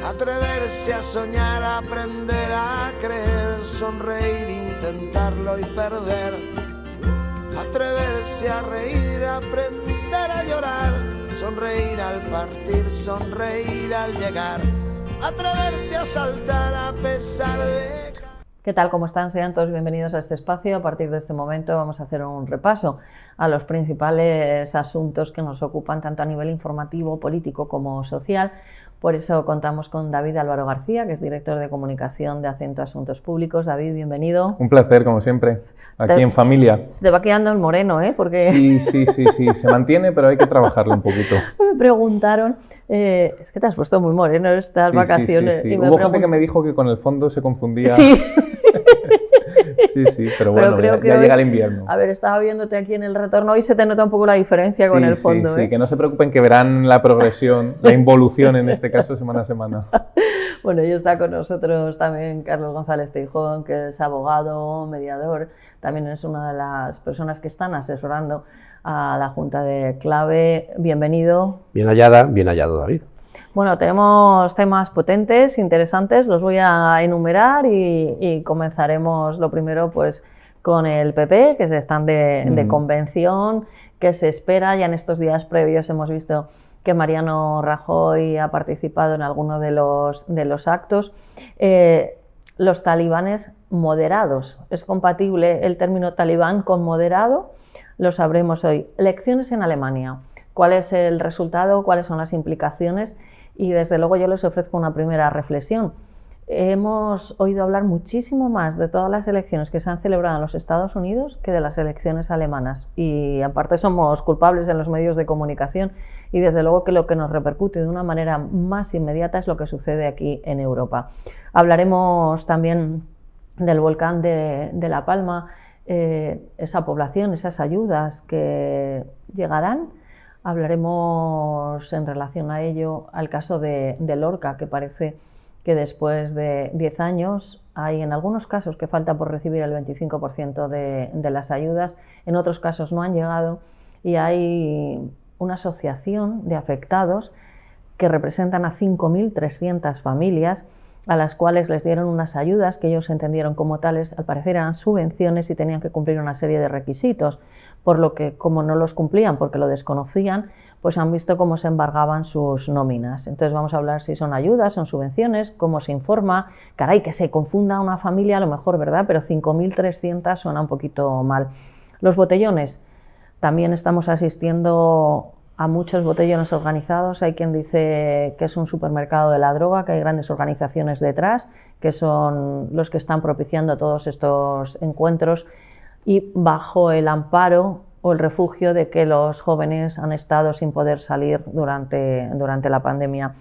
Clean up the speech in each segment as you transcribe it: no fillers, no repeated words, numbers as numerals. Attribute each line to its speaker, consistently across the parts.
Speaker 1: Atreverse a soñar, aprender a creer, sonreír, intentarlo y perder. Atreverse a reír, aprender a llorar, sonreír al partir, sonreír al llegar. Atreverse a saltar a pesar de...
Speaker 2: ¿Qué tal? ¿Cómo están? Sean todos bienvenidos a este espacio. A partir de este momento vamos a hacer un repaso a los principales asuntos que nos ocupan tanto a nivel informativo, político como social. Por eso contamos con David Álvaro García, que es director de comunicación de Acento Asuntos Públicos. David, bienvenido.
Speaker 3: Un placer, como siempre, aquí en familia.
Speaker 2: Se te va quedando el moreno, ¿eh? Porque...
Speaker 3: Sí, se mantiene, pero hay que trabajarlo un poquito.
Speaker 2: Me preguntaron, es que te has puesto muy moreno estas vacaciones.
Speaker 3: Sí. Hubo gente que me dijo que con el fondo se confundía.
Speaker 2: Sí.
Speaker 3: Sí, pero bueno, ya llega el invierno.
Speaker 2: A ver, estaba viéndote aquí en el retorno y se te nota un poco la diferencia con el fondo.
Speaker 3: Sí, que no se preocupen, que verán la progresión, la involución en este caso semana a semana.
Speaker 2: Bueno, y está con nosotros también Carlos González Teijón, que es abogado, mediador, también es una de las personas que están asesorando a la Junta de Clave. Bienvenido.
Speaker 4: Bien hallado, David.
Speaker 2: Bueno, tenemos temas potentes, interesantes, los voy a enumerar y comenzaremos lo primero pues con el PP, que están de convención, que se espera. Ya en estos días previos hemos visto que Mariano Rajoy ha participado en alguno de los actos. Los talibanes moderados, ¿es compatible el término talibán con moderado? Lo sabremos hoy. Elecciones en Alemania, ¿cuál es el resultado? ¿Cuáles son las implicaciones? Y desde luego yo les ofrezco una primera reflexión. Hemos oído hablar muchísimo más de todas las elecciones que se han celebrado en los Estados Unidos que de las elecciones alemanas. Y aparte somos culpables en los medios de comunicación y desde luego que lo que nos repercute de una manera más inmediata es lo que sucede aquí en Europa. Hablaremos también del volcán de La Palma, esa población, esas ayudas que llegarán. Hablaremos en relación a ello al caso de Lorca, que parece que después de 10 años hay en algunos casos que falta por recibir el 25% de las ayudas, en otros casos no han llegado y hay una asociación de afectados que representan a 5.300 familias a las cuales les dieron unas ayudas que ellos entendieron como tales, al parecer eran subvenciones y tenían que cumplir una serie de requisitos, por lo que como no los cumplían porque lo desconocían, pues han visto cómo se embargaban sus nóminas. Entonces vamos a hablar si son ayudas, son subvenciones, cómo se informa. Caray, que se confunda una familia a lo mejor, ¿verdad? Pero 5.300 suena un poquito mal. Los botellones, también estamos asistiendo a muchos botellones organizados. Hay quien dice que es un supermercado de la droga, que hay grandes organizaciones detrás, que son los que están propiciando todos estos encuentros y bajo el amparo o el refugio de que los jóvenes han estado sin poder salir durante la pandemia.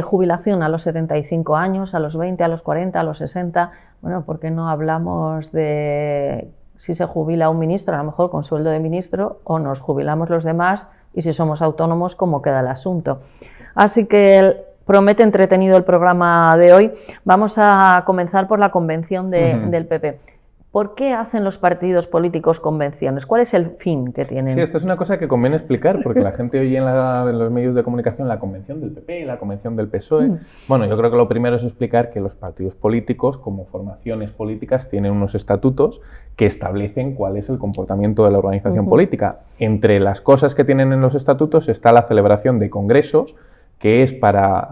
Speaker 2: Jubilación a los 75 años, a los 20, a los 40, a los 60. Bueno, ¿por qué no hablamos de si se jubila un ministro, a lo mejor con sueldo de ministro, o nos jubilamos los demás? Y si somos autónomos, ¿cómo queda el asunto? Así que promete entretenido el programa de hoy. Vamos a comenzar por la convención del PP. ¿Por qué hacen los partidos políticos convenciones? ¿Cuál es el fin que tienen?
Speaker 3: Sí, esto es una cosa que conviene explicar, porque la gente oye en los medios de comunicación la convención del PP y la convención del PSOE. Bueno, yo creo que lo primero es explicar que los partidos políticos, como formaciones políticas, tienen unos estatutos que establecen cuál es el comportamiento de la organización política. Entre las cosas que tienen en los estatutos está la celebración de congresos, que es para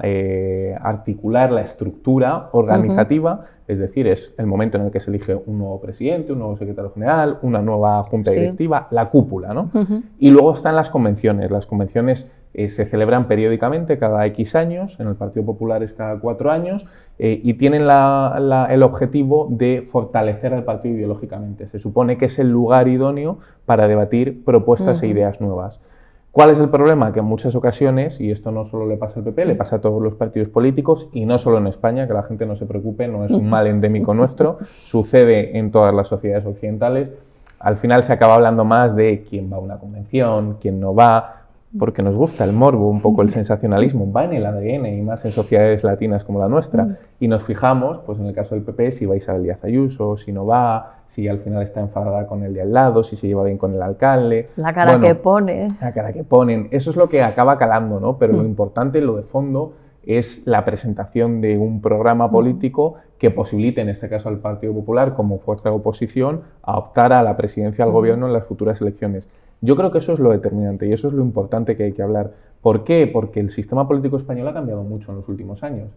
Speaker 3: articular la estructura organizativa, es decir, es el momento en el que se elige un nuevo presidente, un nuevo secretario general, una nueva junta directiva, la cúpula, ¿no? Y luego están las convenciones. Las convenciones se celebran periódicamente, cada X años, en el Partido Popular es cada 4 años, y tienen el objetivo de fortalecer al partido ideológicamente. Se supone que es el lugar idóneo para debatir propuestas e ideas nuevas. ¿Cuál es el problema? Que en muchas ocasiones, y esto no solo le pasa al PP, le pasa a todos los partidos políticos, y no solo en España, que la gente no se preocupe, no es un mal endémico nuestro, sucede en todas las sociedades occidentales. Al final se acaba hablando más de quién va a una convención, quién no va, porque nos gusta el morbo, un poco el sensacionalismo, va en el ADN y más en sociedades latinas como la nuestra. Y nos fijamos, pues en el caso del PP, si va Isabel Díaz Ayuso, si no va, si al final está enfadada con el de al lado, si se lleva bien con el alcalde.
Speaker 2: La cara que pone.
Speaker 3: La cara que ponen. Eso es lo que acaba calando, ¿no? Pero lo importante, lo de fondo, es la presentación de un programa político que posibilite, en este caso al Partido Popular, como fuerza de oposición, a optar a la presidencia del gobierno en las futuras elecciones. Yo creo que eso es lo determinante y eso es lo importante que hay que hablar. ¿Por qué? Porque el sistema político español ha cambiado mucho en los últimos años.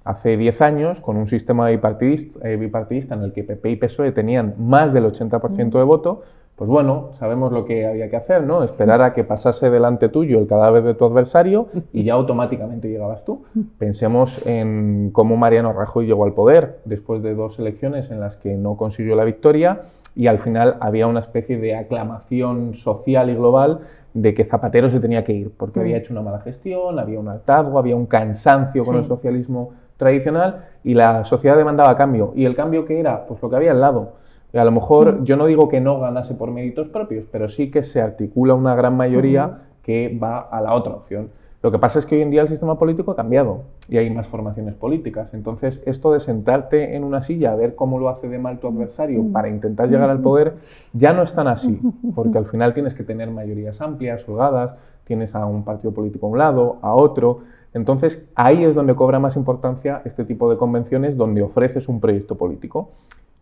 Speaker 3: Hace 10 años, con un sistema bipartidista en el que PP y PSOE tenían más del 80% de voto, pues bueno, sabemos lo que había que hacer, ¿no? Esperar a que pasase delante tuyo el cadáver de tu adversario y ya automáticamente llegabas tú. Pensemos en cómo Mariano Rajoy llegó al poder después de 2 elecciones en las que no consiguió la victoria y al final había una especie de aclamación social y global de que Zapatero se tenía que ir porque había hecho una mala gestión, había un hartazgo, había un cansancio con el socialismo tradicional y la sociedad demandaba cambio. ¿Y el cambio qué era? Pues lo que había al lado. Y a lo mejor yo no digo que no ganase por méritos propios, pero sí que se articula una gran mayoría que va a la otra opción. Lo que pasa es que hoy en día el sistema político ha cambiado y hay más formaciones políticas. Entonces, esto de sentarte en una silla a ver cómo lo hace de mal tu adversario para intentar llegar al poder, ya no es tan así, porque al final tienes que tener mayorías amplias, holgadas, tienes a un partido político a un lado, a otro. Entonces, ahí es donde cobra más importancia este tipo de convenciones donde ofreces un proyecto político.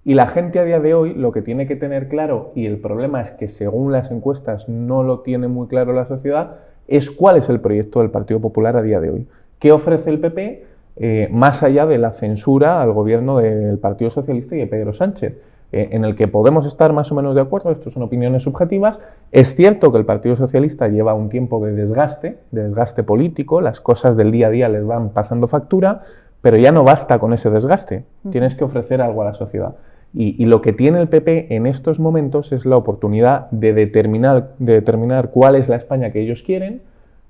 Speaker 3: Y la gente a día de hoy lo que tiene que tener claro, y el problema es que según las encuestas no lo tiene muy claro la sociedad, es cuál es el proyecto del Partido Popular a día de hoy. ¿Qué ofrece el PP más allá de la censura al gobierno del Partido Socialista y de Pedro Sánchez? En el que podemos estar más o menos de acuerdo, esto son opiniones subjetivas. Es cierto que el Partido Socialista lleva un tiempo de desgaste político, las cosas del día a día les van pasando factura, pero ya no basta con ese desgaste, tienes que ofrecer algo a la sociedad. Y lo que tiene el PP en estos momentos es la oportunidad de determinar cuál es la España que ellos quieren,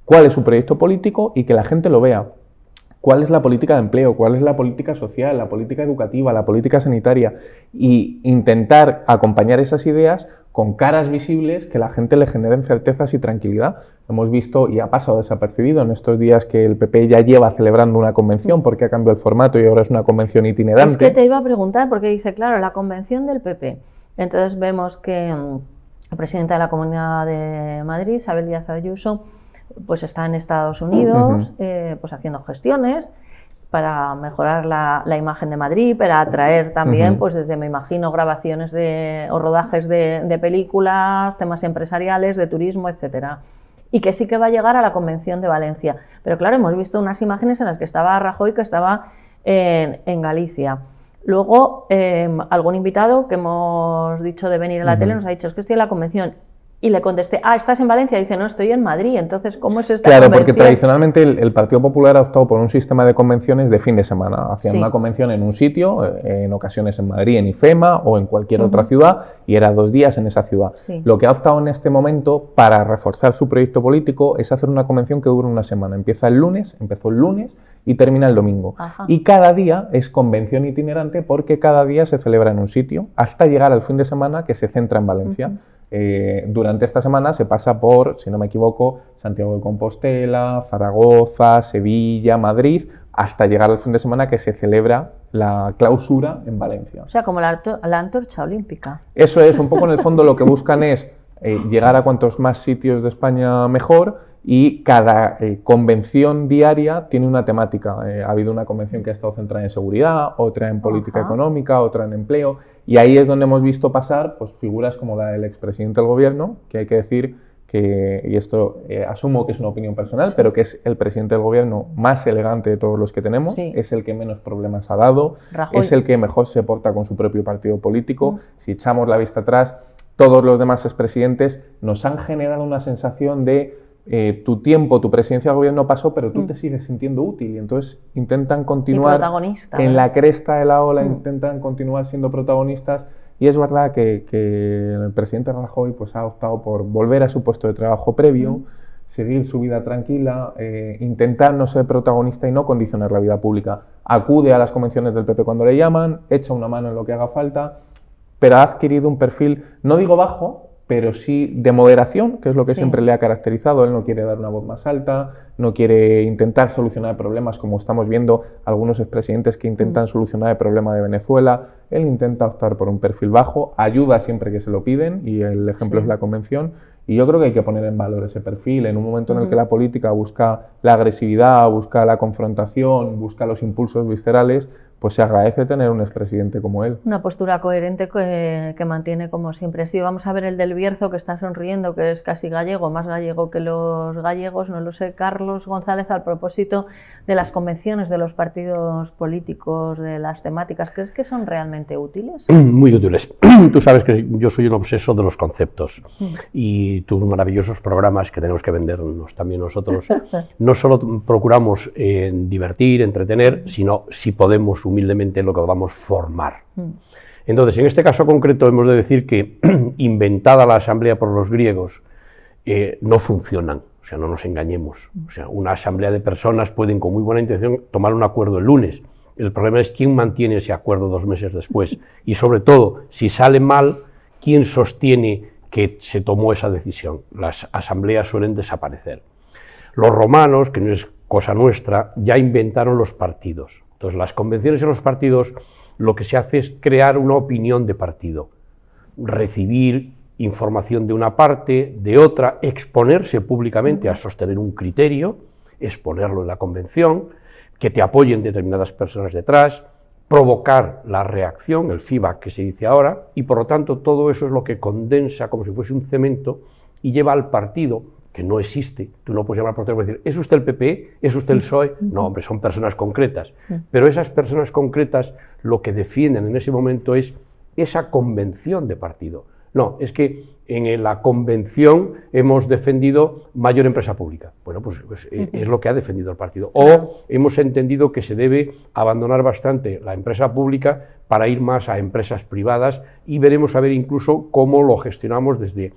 Speaker 3: cuál es su proyecto político y que la gente lo vea. ¿Cuál es la política de empleo? ¿Cuál es la política social, la política educativa, la política sanitaria? Y intentar acompañar esas ideas con caras visibles que la gente le generen certezas y tranquilidad. Hemos visto, y ha pasado desapercibido en estos días, que el PP ya lleva celebrando una convención porque ha cambiado el formato y ahora es una convención itinerante.
Speaker 2: Es que te iba a preguntar, porque dice, claro, la convención del PP. Entonces vemos que la presidenta de la Comunidad de Madrid, Isabel Díaz Ayuso, pues está en Estados Unidos, pues haciendo gestiones para mejorar la imagen de Madrid, para atraer también, pues desde, me imagino, grabaciones o rodajes de películas, temas empresariales, de turismo, etcétera. Y que sí que va a llegar a la Convención de Valencia. Pero claro, hemos visto unas imágenes en las que estaba Rajoy, que estaba en Galicia. Luego, algún invitado que hemos dicho de venir a la tele nos ha dicho, es que estoy en la convención. Y le contesté, ¿estás en Valencia? Y dice, no, estoy en Madrid. Entonces, ¿cómo es esta convención?
Speaker 3: Claro, porque tradicionalmente el Partido Popular ha optado por un sistema de convenciones de fin de semana. Hacían una convención en un sitio, en ocasiones en Madrid, en IFEMA o en cualquier otra ciudad, y era 2 días en esa ciudad. Lo que ha optado en este momento para reforzar su proyecto político es hacer una convención que dura una semana. Empezó el lunes y termina el domingo. Y cada día es convención itinerante porque cada día se celebra en un sitio hasta llegar al fin de semana que se centra en Valencia. Durante esta semana se pasa por, si no me equivoco, Santiago de Compostela, Zaragoza, Sevilla, Madrid, hasta llegar al fin de semana que se celebra la clausura en Valencia.
Speaker 2: O sea, como la antorcha olímpica.
Speaker 3: Eso es, un poco en el fondo lo que buscan es llegar a cuantos más sitios de España mejor, y cada convención diaria tiene una temática. Ha habido una convención que ha estado centrada en seguridad, otra en política económica, otra en empleo, y ahí es donde hemos visto pasar pues, figuras como la del expresidente del gobierno, que hay que decir que, y esto asumo que es una opinión personal, pero que es el presidente del gobierno más elegante de todos los que tenemos, es el que menos problemas ha dado, Rajoy. Es el que mejor se porta con su propio partido político. Si echamos la vista atrás, todos los demás expresidentes nos han generado una sensación de tu tiempo, tu presidencia del gobierno pasó, pero tú te sigues sintiendo útil, y entonces intentan continuar en la cresta de la ola, intentan continuar siendo protagonistas, y es verdad que el presidente Rajoy pues, ha optado por volver a su puesto de trabajo previo, seguir su vida tranquila, intentar no ser protagonista y no condicionar la vida pública. Acude a las convenciones del PP cuando le llaman, echa una mano en lo que haga falta, pero ha adquirido un perfil, no digo bajo, pero sí de moderación, que es lo que
Speaker 2: Sí.
Speaker 3: siempre le ha caracterizado. Él no quiere dar una voz más alta, no quiere intentar solucionar problemas como estamos viendo algunos expresidentes que intentan solucionar el problema de Venezuela. Él intenta optar por un perfil bajo, ayuda siempre que se lo piden, y el ejemplo
Speaker 2: Sí.
Speaker 3: es la Convención. Y yo creo que hay que poner en valor ese perfil en un momento en el que la política busca la agresividad, busca la confrontación, busca los impulsos viscerales. Pues se agradece tener un expresidente como él.
Speaker 2: Una postura coherente que mantiene como siempre ha sido. Vamos a ver el del Bierzo, que está sonriendo, que es casi gallego, más gallego que los gallegos, no lo sé. Carlos González, al propósito de las convenciones de los partidos políticos, de las temáticas, ¿crees que son realmente útiles?
Speaker 4: Muy útiles. Tú sabes que yo soy un obseso de los conceptos y tus maravillosos programas que tenemos que vendernos también nosotros, no solo procuramos divertir, entretener, sino si podemos humildemente lo que podamos formar. Entonces, en este caso concreto hemos de decir que inventada la asamblea por los griegos, no funcionan, o sea, no nos engañemos. O sea, una asamblea de personas pueden con muy buena intención tomar un acuerdo el lunes. El problema es quién mantiene ese acuerdo 2 meses después y sobre todo, si sale mal, quién sostiene que se tomó esa decisión. Las asambleas suelen desaparecer. Los romanos, que no es cosa nuestra, ya inventaron los partidos. Entonces, las convenciones y los partidos, lo que se hace es crear una opinión de partido, recibir información de una parte, de otra, exponerse públicamente a sostener un criterio, exponerlo en la convención, que te apoyen determinadas personas detrás, provocar la reacción, el feedback que se dice ahora, y por lo tanto todo eso es lo que condensa como si fuese un cemento y lleva al partido, que no existe. Tú no puedes llamar por teléfono y decir, ¿es usted el PP? ¿Es usted el PSOE? No, hombre, son personas concretas. Pero esas personas concretas lo que defienden en ese momento es esa convención de partido. No, es que en la convención hemos defendido mayor empresa pública. Bueno, pues es lo que ha defendido el partido. O hemos entendido que se debe abandonar bastante la empresa pública para ir más a empresas privadas y veremos a ver incluso cómo lo gestionamos desde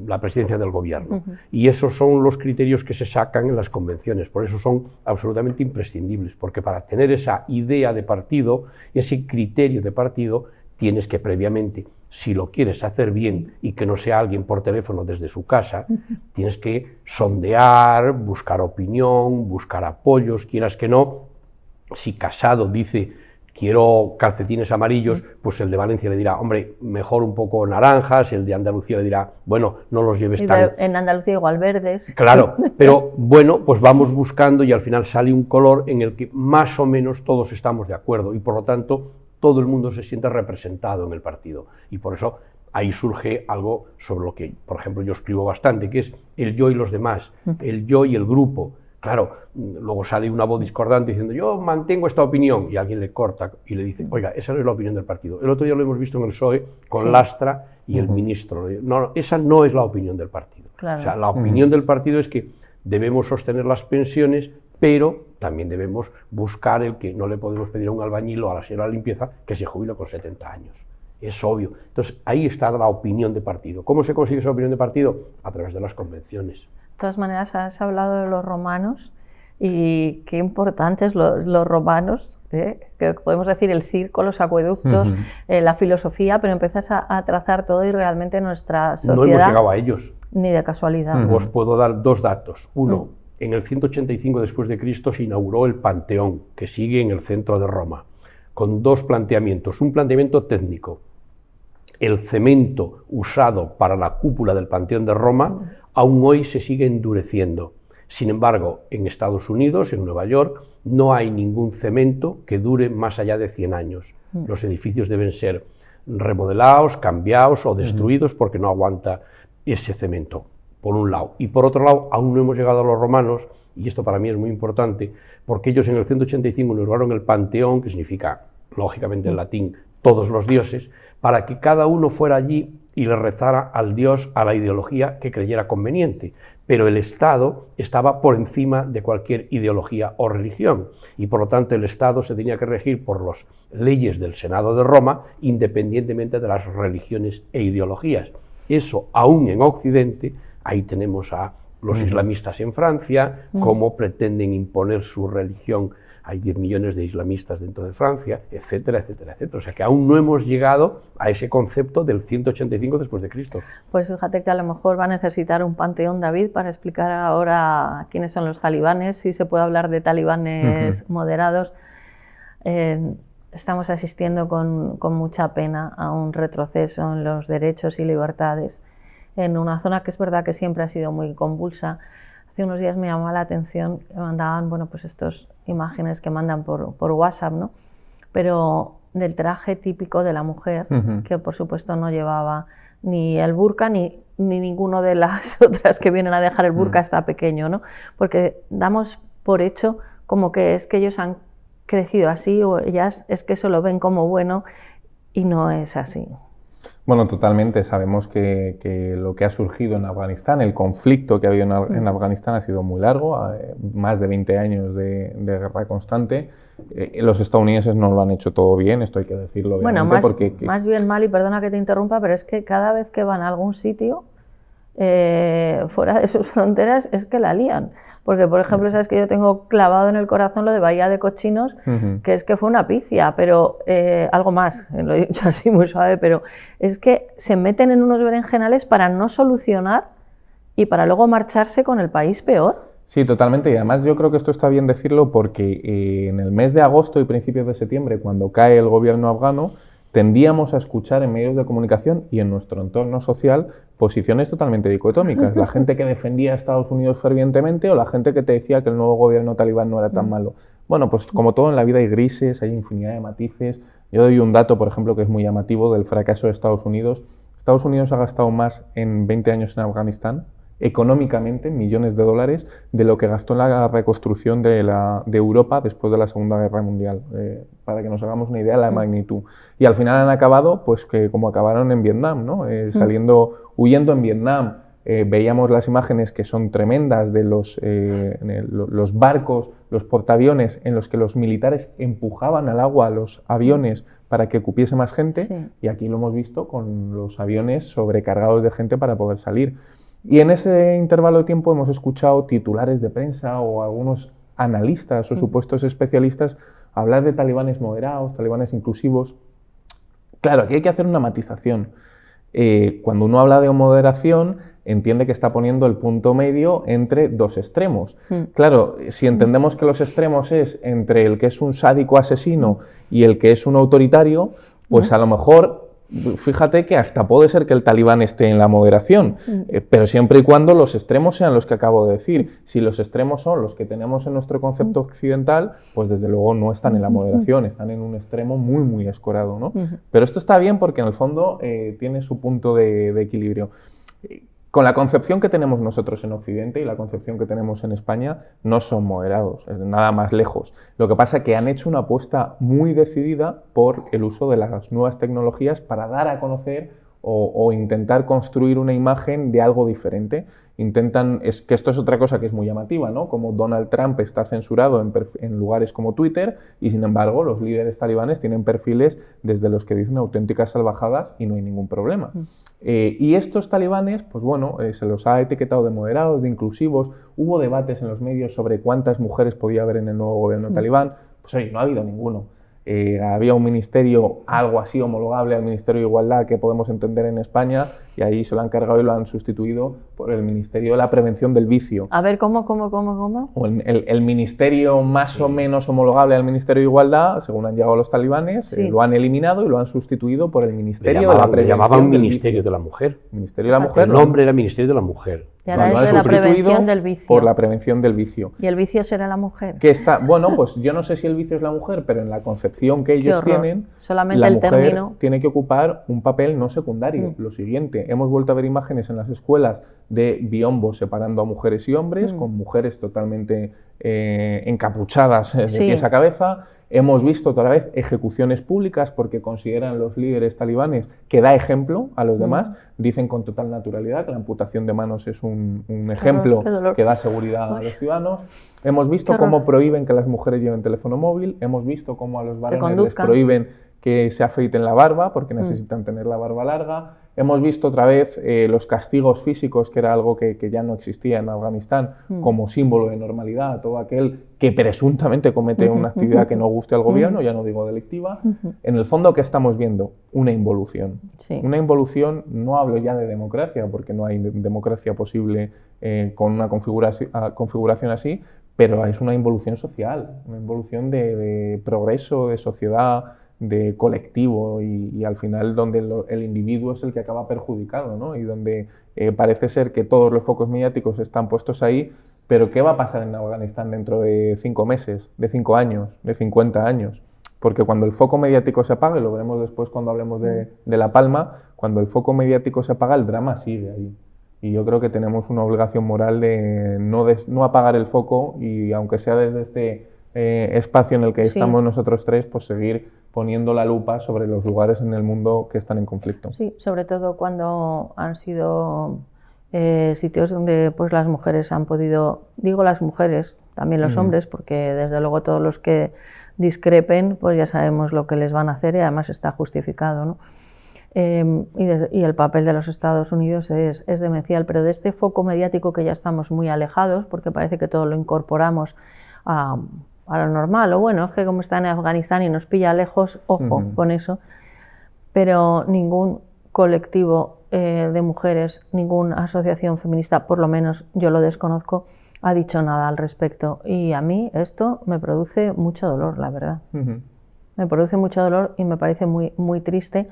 Speaker 4: la presidencia del gobierno. Y esos son los criterios que se sacan en las convenciones, por eso son absolutamente imprescindibles, porque para tener esa idea de partido, ese criterio de partido, tienes que previamente, si lo quieres hacer bien y que no sea alguien por teléfono desde su casa, tienes que sondear, buscar opinión, buscar apoyos, quieras que no. Si Casado dice quiero calcetines amarillos, pues el de Valencia le dirá, hombre, mejor un poco naranjas, el de Andalucía le dirá, bueno, no los lleves tan...
Speaker 2: En Andalucía igual verdes.
Speaker 4: Claro, pero bueno, pues vamos buscando y al final sale un color en el que más o menos todos estamos de acuerdo y por lo tanto todo el mundo se siente representado en el partido. Y por eso ahí surge algo sobre lo que, por ejemplo, yo escribo bastante, que es el yo y los demás, el yo y el grupo. Claro, luego sale una voz discordante diciendo yo mantengo esta opinión y alguien le corta y le dice, oiga, esa no es la opinión del partido. El otro día lo hemos visto en el PSOE con Lastra y el ministro. No, esa no es la opinión del partido.
Speaker 2: Claro.
Speaker 4: O sea, la opinión del partido es que debemos sostener las pensiones, pero también debemos buscar el que no le podemos pedir a un albañil o a la señora de limpieza que se jubile con 70 años. Es obvio. Entonces, ahí está la opinión de partido. ¿Cómo se consigue esa opinión de partido? A través de las convenciones.
Speaker 2: De todas maneras, has hablado de los romanos y qué importantes los romanos, que podemos decir el circo, los acueductos, la filosofía, pero empiezas a trazar todo y realmente nuestra sociedad...
Speaker 4: No hemos llegado a ellos.
Speaker 2: Ni de casualidad.
Speaker 4: Os puedo dar 2 datos. Uno, en el 185 después de Cristo se inauguró el Panteón, que sigue en el centro de Roma, con 2 planteamientos. Un planteamiento técnico. El cemento usado para la cúpula del Panteón de Roma aún hoy se sigue endureciendo. Sin embargo, en Estados Unidos, en Nueva York, no hay ningún cemento que dure más allá de 100 años. Los edificios deben ser remodelados, cambiados o destruidos porque no aguanta ese cemento, por un lado. Y por otro lado, aún no hemos llegado a los romanos, y esto para mí es muy importante, porque ellos en el 185 inauguraron el Panteón, que significa, lógicamente en latín, todos los dioses, para que cada uno fuera allí y le rezara al dios, a la ideología que creyera conveniente. Pero el Estado estaba por encima de cualquier ideología o religión, y por lo tanto el Estado se tenía que regir por las leyes del Senado de Roma, independientemente de las religiones e ideologías. Eso, aún en Occidente, ahí tenemos a los islamistas en Francia, cómo pretenden imponer su religión hay 10 millones de islamistas dentro de Francia, etcétera, etcétera, etcétera. O sea que aún no hemos llegado a ese concepto del 185 después de Cristo.
Speaker 2: Pues fíjate que a lo mejor va a necesitar un panteón, David, para explicar ahora quiénes son los talibanes, si se puede hablar de talibanes moderados. Estamos asistiendo con mucha pena a un retroceso en los derechos y libertades en una zona que es verdad que siempre ha sido muy convulsa. Hace unos días me llamaba la atención, me mandaban, bueno, pues estas imágenes que mandan por WhatsApp, ¿no? Pero del traje típico de la mujer, que por supuesto no llevaba ni el burka ni ninguno de las otras que vienen a dejar el burka está pequeño, ¿no? Porque damos por hecho como que es que ellos han crecido así o ellas es que eso lo ven como bueno y no es así.
Speaker 3: Bueno, totalmente. Sabemos que lo que ha surgido en Afganistán, el conflicto que ha habido en Afganistán ha sido muy largo, más de 20 años de guerra constante. Los estadounidenses no lo han hecho todo bien, esto hay que decirlo obviamente.
Speaker 2: Bueno, más bien mal, y perdona que te interrumpa, pero es que cada vez que van a algún sitio fuera de sus fronteras es que la lían. Porque, por ejemplo, sabes que yo tengo clavado en el corazón lo de Bahía de Cochinos, que es que fue una pifia, pero algo más, lo he dicho así muy suave, pero es que se meten en unos berenjenales para no solucionar y para luego marcharse con el país peor.
Speaker 3: Sí, totalmente. Y además yo creo que esto está bien decirlo porque en el mes de agosto y principios de septiembre, cuando cae el gobierno afgano, tendíamos a escuchar en medios de comunicación y en nuestro entorno social posiciones totalmente dicotómicas. La gente que defendía a Estados Unidos fervientemente o la gente que te decía que el nuevo gobierno talibán no era tan malo. Bueno, pues como todo en la vida hay grises, hay infinidad de matices. Yo doy un dato, por ejemplo, que es muy llamativo del fracaso de Estados Unidos. Estados Unidos ha gastado más en 20 años en Afganistán, económicamente, millones de dólares, de lo que gastó en la reconstrucción de Europa después de la Segunda Guerra Mundial, para que nos hagamos una idea de la magnitud. Y al final han acabado, pues que como acabaron en Vietnam, ¿no? Huyendo en Vietnam. Veíamos las imágenes que son tremendas de los barcos, los portaaviones en los que los militares empujaban al agua a los aviones para que cupiese más gente, y aquí lo hemos visto con los aviones sobrecargados de gente para poder salir. Y en ese intervalo de tiempo hemos escuchado titulares de prensa o algunos analistas o supuestos especialistas hablar de talibanes moderados, talibanes inclusivos. Claro, aquí hay que hacer una matización. Cuando uno habla de moderación, entiende que está poniendo el punto medio entre dos extremos. Claro, si entendemos que los extremos es entre el que es un sádico asesino y el que es un autoritario, pues a lo mejor... Fíjate que hasta puede ser que el talibán esté en la moderación, pero siempre y cuando los extremos sean los que acabo de decir. Si los extremos son los que tenemos en nuestro concepto occidental, pues desde luego no están en la moderación, están en un extremo muy, muy escorado, ¿no? Pero esto está bien porque en el fondo tiene su punto de equilibrio. Con la concepción que tenemos nosotros en Occidente y la concepción que tenemos en España, no son moderados, nada más lejos. Lo que pasa es que han hecho una apuesta muy decidida por el uso de las nuevas tecnologías para dar a conocer o intentar construir una imagen de algo diferente. Es que esto es otra cosa que es muy llamativa, ¿no? Como Donald Trump está censurado en lugares como Twitter y, sin embargo, los líderes talibanes tienen perfiles desde los que dicen auténticas salvajadas y no hay ningún problema. Y estos talibanes, pues bueno, se los ha etiquetado de moderados, de inclusivos. Hubo debates en los medios sobre cuántas mujeres podía haber en el nuevo gobierno talibán. Pues oye, no ha habido ninguno. Había un ministerio algo así homologable al Ministerio de Igualdad que podemos entender en España y ahí se lo han cargado y lo han sustituido por el Ministerio de la Prevención del Vicio.
Speaker 2: A ver, ¿cómo?
Speaker 3: O el ministerio más o menos homologable al Ministerio de Igualdad, según han llegado los talibanes, lo han eliminado y lo han sustituido por el Ministerio de la Prevención del Vicio.
Speaker 4: Le llamaban Ministerio de la Mujer.
Speaker 3: Ministerio de la Mujer.
Speaker 4: El nombre era Ministerio de la Mujer.
Speaker 2: Y ahora es de la prevención del vicio.
Speaker 3: Por la prevención del vicio.
Speaker 2: ¿Y el vicio será la mujer?
Speaker 3: Bueno, pues yo no sé si el vicio es la mujer, pero en la concepción que ellos tienen,
Speaker 2: solamente
Speaker 3: la
Speaker 2: el
Speaker 3: mujer
Speaker 2: término
Speaker 3: tiene que ocupar un papel no secundario. Lo siguiente, hemos vuelto a ver imágenes en las escuelas de biombos separando a mujeres y hombres, con mujeres totalmente encapuchadas de pies a cabeza. Hemos visto otra vez ejecuciones públicas porque consideran los líderes talibanes que da ejemplo a los demás. Dicen con total naturalidad que la amputación de manos es un ejemplo que da seguridad a los ciudadanos. Hemos visto cómo prohíben que las mujeres lleven teléfono móvil. Hemos visto cómo a los varones les prohíben que se afeiten la barba porque necesitan tener la barba larga. hemos visto otra vez los castigos físicos, que era algo que ya no existía en Afganistán, como símbolo de normalidad. Todo aquel que presuntamente comete una actividad que no guste al gobierno, ya no digo delictiva, en el fondo, ¿qué estamos viendo? Una involución.
Speaker 2: Sí.
Speaker 3: Una involución, no hablo ya de democracia, porque no hay democracia posible con una configuración así, pero es una involución social, una involución de progreso, de sociedad, de colectivo y al final donde el individuo es el que acaba perjudicado, ¿no? Y donde parece ser que todos los focos mediáticos están puestos ahí, pero ¿qué va a pasar en Afganistán dentro de 5 meses, de 5 años, de 50 años? Porque cuando el foco mediático se apague, lo veremos después cuando hablemos de La Palma, cuando el foco mediático se apaga, el drama sigue ahí. Y yo creo que tenemos una obligación moral de no apagar el foco y, aunque sea desde este espacio en el que estamos nosotros tres, pues seguir poniendo la lupa sobre los lugares en el mundo que están en conflicto.
Speaker 2: Sí, sobre todo cuando han sido sitios donde pues las mujeres han podido, digo las mujeres, también los hombres, porque desde luego todos los que discrepen, pues ya sabemos lo que les van a hacer y además está justificado, ¿no? Y el papel de los Estados Unidos es demencial, pero de este foco mediático que ya estamos muy alejados, porque parece que todo lo incorporamos a lo normal, o bueno, es que como está en Afganistán y nos pilla lejos, ojo con eso, pero ningún colectivo de mujeres, ninguna asociación feminista, por lo menos yo lo desconozco, ha dicho nada al respecto, y a mí esto me produce mucho dolor, la verdad. Me produce mucho dolor y me parece muy, muy triste,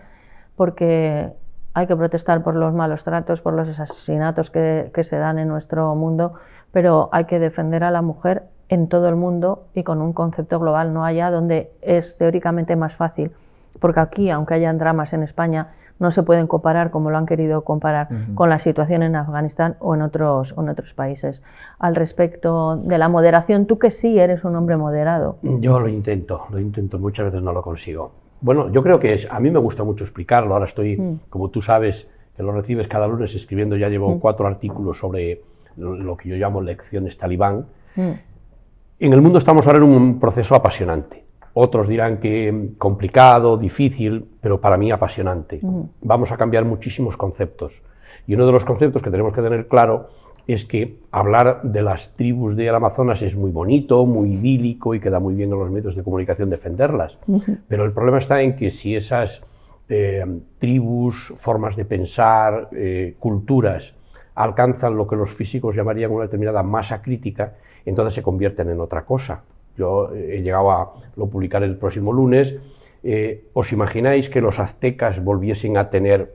Speaker 2: porque hay que protestar por los malos tratos, por los asesinatos que se dan en nuestro mundo, pero hay que defender a la mujer en todo el mundo y con un concepto global, no allá donde es teóricamente más fácil, porque aquí, aunque hayan dramas en España, no se pueden comparar, como lo han querido comparar, con la situación en Afganistán o en otros países. Al respecto de la moderación, tú que sí eres un hombre moderado.
Speaker 4: Yo lo intento, muchas veces no lo consigo. Bueno, yo creo que a mí me gusta mucho explicarlo. Ahora estoy, como tú sabes, que lo recibes cada lunes escribiendo, ya llevo 4 artículos sobre lo que yo llamo lecciones talibán. En el mundo estamos ahora en un proceso apasionante. Otros dirán que complicado, difícil, pero para mí apasionante. Vamos a cambiar muchísimos conceptos. Y uno de los conceptos que tenemos que tener claro es que hablar de las tribus del Amazonas es muy bonito, muy idílico y queda muy bien en los medios de comunicación defenderlas. Pero el problema está en que si esas tribus, formas de pensar, culturas, alcanzan lo que los físicos llamarían una determinada masa crítica, entonces se convierten en otra cosa. Yo he llegado a publicar el próximo lunes. ¿Os imagináis que los aztecas volviesen a tener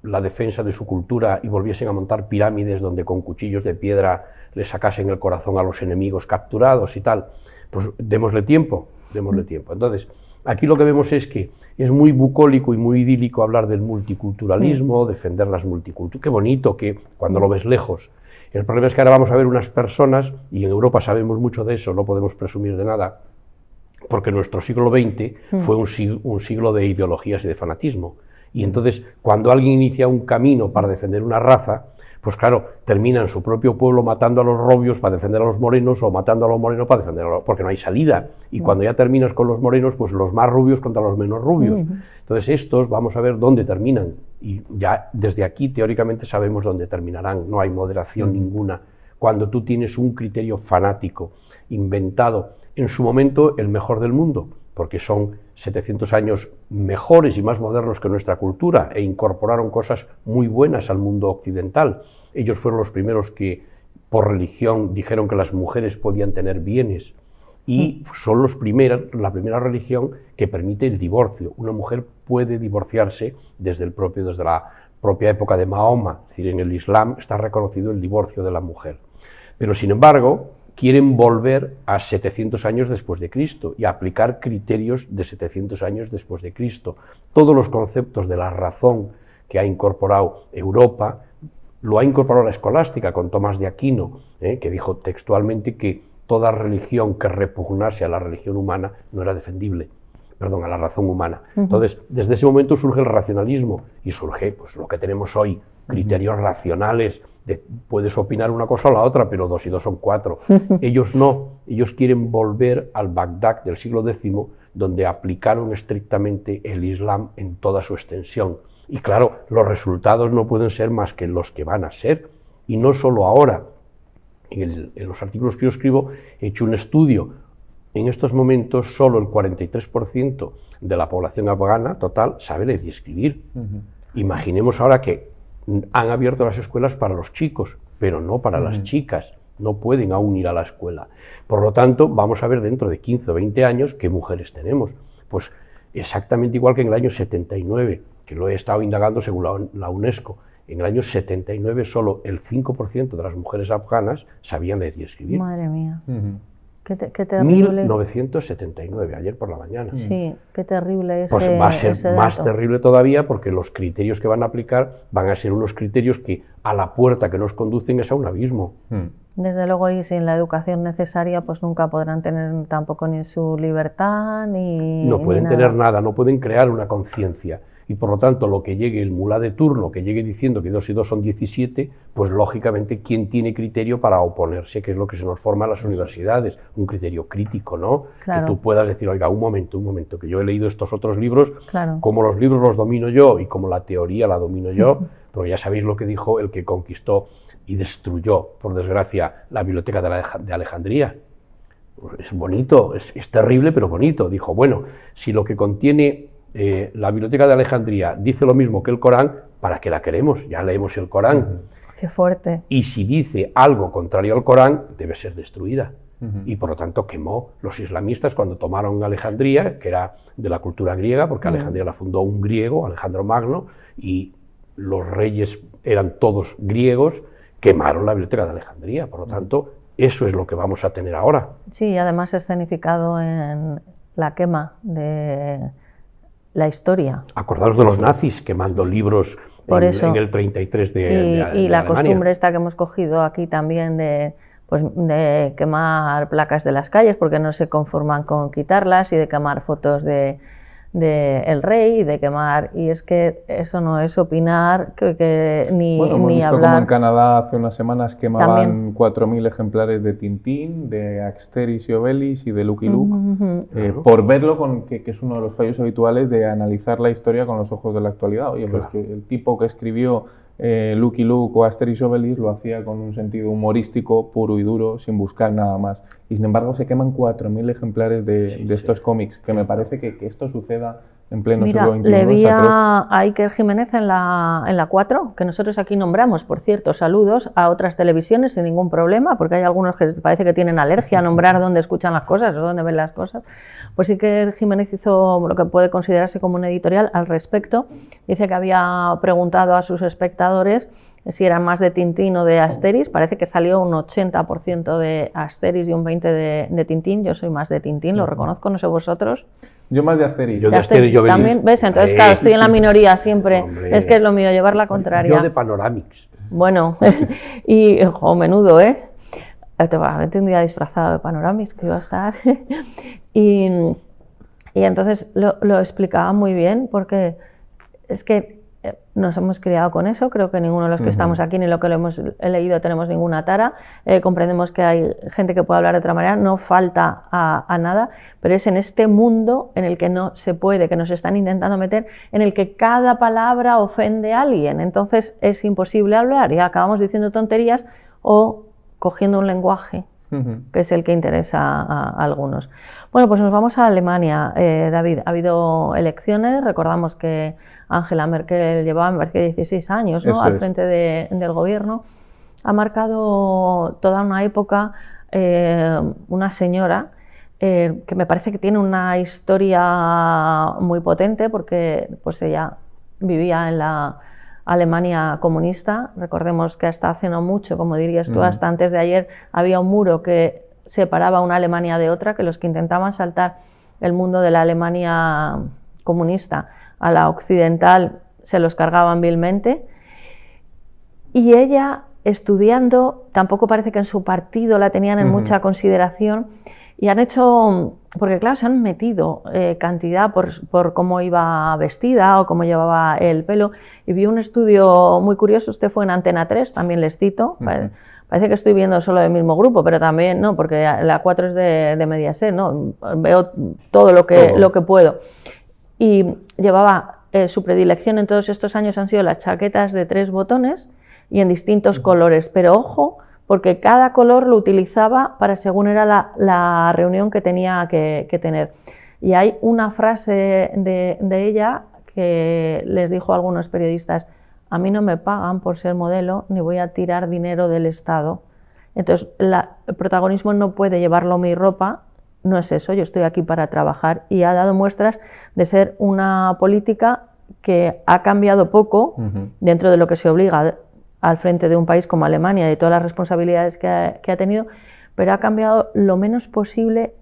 Speaker 4: la defensa de su cultura y volviesen a montar pirámides donde con cuchillos de piedra le sacasen el corazón a los enemigos capturados y tal? Pues démosle tiempo, démosle tiempo. Entonces, aquí lo que vemos es que es muy bucólico y muy idílico hablar del multiculturalismo, defender las multiculturas. Qué bonito que cuando lo ves lejos. El problema es que ahora vamos a ver unas personas, y en Europa sabemos mucho de eso, no podemos presumir de nada, porque nuestro siglo XX fue un siglo de ideologías y de fanatismo. Y entonces, cuando alguien inicia un camino para defender una raza, pues claro, termina en su propio pueblo matando a los rubios para defender a los morenos, o matando a los morenos para defender a los... porque no hay salida. Y cuando ya terminas con los morenos, pues los más rubios contra los menos rubios. Entonces estos, vamos a ver dónde terminan. Y ya desde aquí, teóricamente, sabemos dónde terminarán. No hay moderación ninguna. Cuando tú tienes un criterio fanático, inventado, en su momento el mejor del mundo, porque son 700 años mejores y más modernos que nuestra cultura, e incorporaron cosas muy buenas al mundo occidental. Ellos fueron los primeros que, por religión, dijeron que las mujeres podían tener bienes, y son la primera religión que permite el divorcio. Una mujer puede divorciarse desde la propia época de Mahoma, es decir, en el Islam está reconocido el divorcio de la mujer. Pero, sin embargo, quieren volver a 700 años después de Cristo y aplicar criterios de 700 años después de Cristo. Todos los conceptos de la razón que ha incorporado Europa, lo ha incorporado la escolástica con Tomás de Aquino, que dijo textualmente que toda religión que repugnase a la religión humana no era defendible, a la razón humana. Entonces, desde ese momento surge el racionalismo y surge pues lo que tenemos hoy, criterios racionales. Puedes opinar una cosa o la otra, pero 2 y 2 son 4. Ellos no, ellos quieren volver al Bagdad del siglo X, donde aplicaron estrictamente el Islam en toda su extensión. Y claro, los resultados no pueden ser más que los que van a ser. Y no solo ahora. En los artículos que yo escribo he hecho un estudio. En estos momentos solo el 43% de la población afgana total sabe leer y escribir. Imaginemos ahora que han abierto las escuelas para los chicos, pero no para las chicas. No pueden aún ir a la escuela. Por lo tanto, vamos a ver dentro de 15 o 20 años qué mujeres tenemos. Pues exactamente igual que en el año 79, que lo he estado indagando según la UNESCO. En el año 79 solo el 5% de las mujeres afganas sabían leer y escribir.
Speaker 2: Madre mía. Qué terrible.
Speaker 4: 1979, ayer por la mañana.
Speaker 2: Sí, qué terrible ese
Speaker 4: Pues va a ser
Speaker 2: ese
Speaker 4: más
Speaker 2: dato.
Speaker 4: terrible todavía porque los criterios que van a aplicar van a ser unos criterios que a la puerta que nos conducen es a un abismo.
Speaker 2: Desde luego, y sin la educación necesaria, pues nunca podrán tener tampoco ni su libertad, ni
Speaker 4: No pueden
Speaker 2: ni
Speaker 4: tener nada, no pueden crear una conciencia. Y por lo tanto, lo que llegue el mulá de turno, que llegue diciendo que 2 y 2 son 17, pues lógicamente, ¿quién tiene criterio para oponerse? Que es lo que se nos forma en las universidades, un criterio crítico, ¿no?
Speaker 2: Claro.
Speaker 4: Que tú puedas decir, oiga, un momento, que yo he leído estos otros libros,
Speaker 2: Claro.
Speaker 4: como los libros los domino yo y como la teoría la domino yo, pero ya sabéis lo que dijo el que conquistó y destruyó, por desgracia, la biblioteca de Alejandría. Es bonito, es terrible, pero bonito. Dijo, bueno, si lo que contiene la biblioteca de Alejandría dice lo mismo que el Corán, ¿para qué la queremos? Ya leemos el Corán.
Speaker 2: Qué fuerte.
Speaker 4: Y si dice algo contrario al Corán, debe ser destruida. Y por lo tanto quemó los islamistas cuando tomaron Alejandría, que era de la cultura griega, porque Alejandría la fundó un griego, Alejandro Magno, y los reyes eran todos griegos, quemaron la biblioteca de Alejandría. Por lo tanto, eso es lo que vamos a tener ahora.
Speaker 2: Sí, además escenificado en la quema de la historia.
Speaker 4: Acordaos de los nazis quemando libros
Speaker 2: Por eso.
Speaker 4: en el 33 de
Speaker 2: Y la
Speaker 4: Alemania.
Speaker 2: costumbre esta que hemos cogido aquí también de quemar placas de las calles porque no se conforman con quitarlas, y de quemar fotos de el rey, y de quemar, y es que eso no es opinar ni,
Speaker 3: Bueno, hemos
Speaker 2: ni
Speaker 3: visto
Speaker 2: hablar.
Speaker 3: como en Canadá hace unas semanas quemaban
Speaker 2: También.
Speaker 3: 4.000 ejemplares de Tintín, de Asterix y Obelix y de Lucky Luke,
Speaker 4: Claro.
Speaker 3: por verlo, que es uno de los fallos habituales de analizar la historia con los ojos de la actualidad. Oye, pues
Speaker 4: Claro.
Speaker 3: que el tipo que escribió Lucky Luke o Asterix y Obelix lo hacía con un sentido humorístico puro y duro, sin buscar nada más. Y sin embargo se queman 4.000 ejemplares de estos cómics, que me parece que esto suceda en pleno
Speaker 2: Mira,
Speaker 3: siglo XXI.
Speaker 2: le vi
Speaker 3: es atroz.
Speaker 2: a Iker Jiménez en la 4, que nosotros aquí nombramos, por cierto, saludos a otras televisiones sin ningún problema, porque hay algunos que parece que tienen alergia a nombrar dónde escuchan las cosas o dónde ven las cosas. Pues Iker Jiménez hizo lo que puede considerarse como un editorial al respecto. Dice que había preguntado a sus espectadores si eran más de Tintín o de Asterix. Parece que salió un 80% de Asterix y un 20% de Tintín. Yo soy más de Tintín, lo reconozco, no sé vosotros.
Speaker 3: Yo más de Asterix.
Speaker 4: Yo de
Speaker 2: Ya estoy-
Speaker 4: Asterix y Obelix.
Speaker 2: también, ¿ves? Entonces, claro, estoy en la minoría siempre.
Speaker 4: Hombre.
Speaker 2: Es que es lo mío, llevar la contraria.
Speaker 4: Yo de Panoramix.
Speaker 2: Bueno, y, menudo, ¿eh? Te va a meter un día disfrazado de Panoramix, que iba a estar. y entonces lo explicaba muy bien, porque es que nos hemos criado con eso. Creo que ninguno de los que estamos aquí, ni lo que lo hemos leído, tenemos ninguna tara. Comprendemos que hay gente que puede hablar de otra manera, no falta a nada, pero es en este mundo en el que no se puede, que nos están intentando meter, en el que cada palabra ofende a alguien. Entonces es imposible hablar y acabamos diciendo tonterías o cogiendo un lenguaje que es el que interesa a algunos. Bueno, pues nos vamos a Alemania, David. Ha habido elecciones, recordamos que Angela Merkel llevaba, me parece que 16 años, ¿no?, al frente del gobierno. Ha marcado toda una época una señora que me parece que tiene una historia muy potente, porque pues ella vivía en la Alemania comunista. Recordemos que hasta hace no mucho, como dirías tú, hasta antes de ayer, había un muro que separaba una Alemania de otra, que los que intentaban saltar el mundo de la Alemania comunista a la occidental se los cargaban vilmente. Y ella, estudiando, tampoco parece que en su partido la tenían en mucha consideración, y han hecho, porque claro, se han metido cantidad por cómo iba vestida o cómo llevaba el pelo, y vi un estudio muy curioso, este fue en Antena 3, también les cito. Parece que estoy viendo solo del mismo grupo, pero también no, porque la 4 es de Mediaset, ¿no? Veo todo lo que puedo. Y llevaba su predilección en todos estos años han sido las chaquetas de 3 botones y en distintos colores, pero ojo, porque cada color lo utilizaba para según era la reunión que tenía que tener. Y hay una frase de ella que les dijo a algunos periodistas: a mí no me pagan por ser modelo ni voy a tirar dinero del Estado. Entonces, el protagonismo no puede llevarlo mi ropa, no es eso, yo estoy aquí para trabajar, y ha dado muestras de ser una política que ha cambiado poco dentro de lo que se obliga al frente de un país como Alemania y de todas las responsabilidades que ha tenido, pero ha cambiado lo menos posible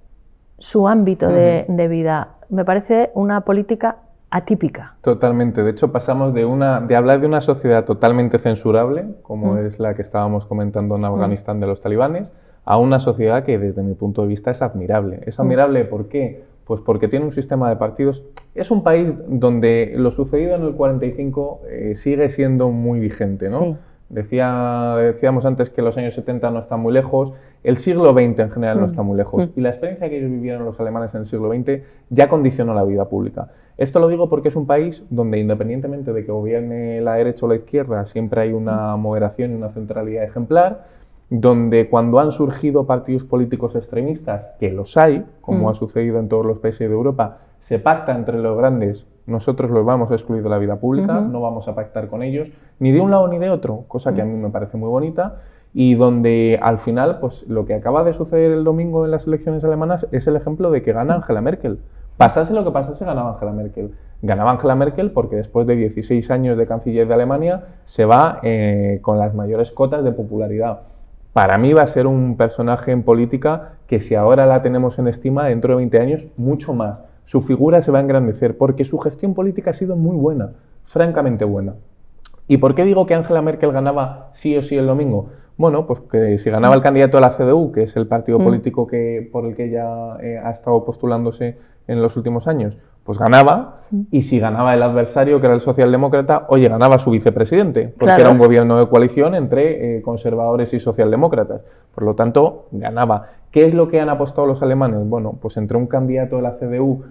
Speaker 2: su ámbito de vida. Me parece una política atípica.
Speaker 3: Totalmente. De hecho, pasamos de hablar de una sociedad totalmente censurable, como es la que estábamos comentando en Afganistán de los talibanes, a una sociedad que desde mi punto de vista es admirable. ¿Es admirable por qué? Pues porque tiene un sistema de partidos. Es un país donde lo sucedido en el 45 sigue siendo muy vigente, ¿no? Sí. Decíamos antes que los años 70 no están muy lejos, el siglo XX en general no está muy lejos, y la experiencia que ellos vivieron los alemanes en el siglo XX ya condicionó la vida pública. Esto lo digo porque es un país donde, independientemente de que gobierne la derecha o la izquierda, siempre hay una moderación y una centralidad ejemplar, donde cuando han surgido partidos políticos extremistas, que los hay, como ha sucedido en todos los países de Europa, se pacta entre los grandes: nosotros los vamos a excluir de la vida pública, no vamos a pactar con ellos, ni de un lado ni de otro, cosa que a mí me parece muy bonita, y donde al final, pues lo que acaba de suceder el domingo en las elecciones alemanas es el ejemplo de que gana Angela Merkel. Pasase lo que pasase, ganaba Angela Merkel. Ganaba Angela Merkel porque después de 16 años de canciller de Alemania se va con las mayores cotas de popularidad. Para mí va a ser un personaje en política que, si ahora la tenemos en estima, dentro de 20 años, mucho más. Su figura se va a engrandecer porque su gestión política ha sido muy buena, francamente buena. ¿Y por qué digo que Angela Merkel ganaba sí o sí el domingo? Bueno, pues que si ganaba el candidato de la CDU, que es el partido político por el que ella ha estado postulándose en los últimos años, pues ganaba, y si ganaba el adversario, que era el socialdemócrata, oye, ganaba su vicepresidente, porque era un gobierno de coalición entre conservadores y socialdemócratas. Por lo tanto, ganaba. ¿Qué es lo que han apostado los alemanes? Bueno, pues entre un candidato de la CDU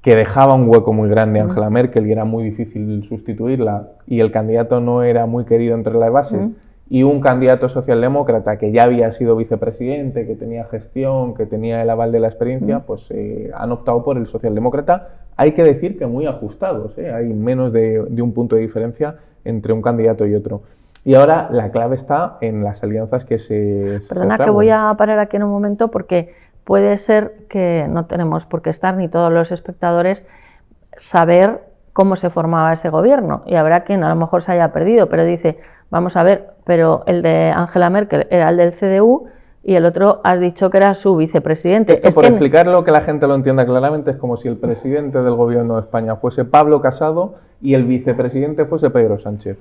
Speaker 3: que dejaba un hueco muy grande a Angela Merkel y era muy difícil sustituirla, y el candidato no era muy querido entre las bases, y un candidato socialdemócrata que ya había sido vicepresidente, que tenía gestión, que tenía el aval de la experiencia, pues han optado por el socialdemócrata. Hay que decir que muy ajustados, hay menos de un punto de diferencia entre un candidato y otro. Y ahora la clave está en las alianzas que se
Speaker 2: Perdona que voy a parar aquí en un momento, porque puede ser que no tenemos por qué estar, ni todos los espectadores, saber cómo se formaba ese gobierno, y habrá quien a lo mejor se haya perdido, pero dice: vamos a ver, pero el de Angela Merkel era el del CDU y el otro has dicho que era su vicepresidente.
Speaker 3: Esto, por explicarlo, que la gente lo entienda claramente, es como si el presidente del gobierno de España fuese Pablo Casado y el vicepresidente fuese Pedro Sánchez.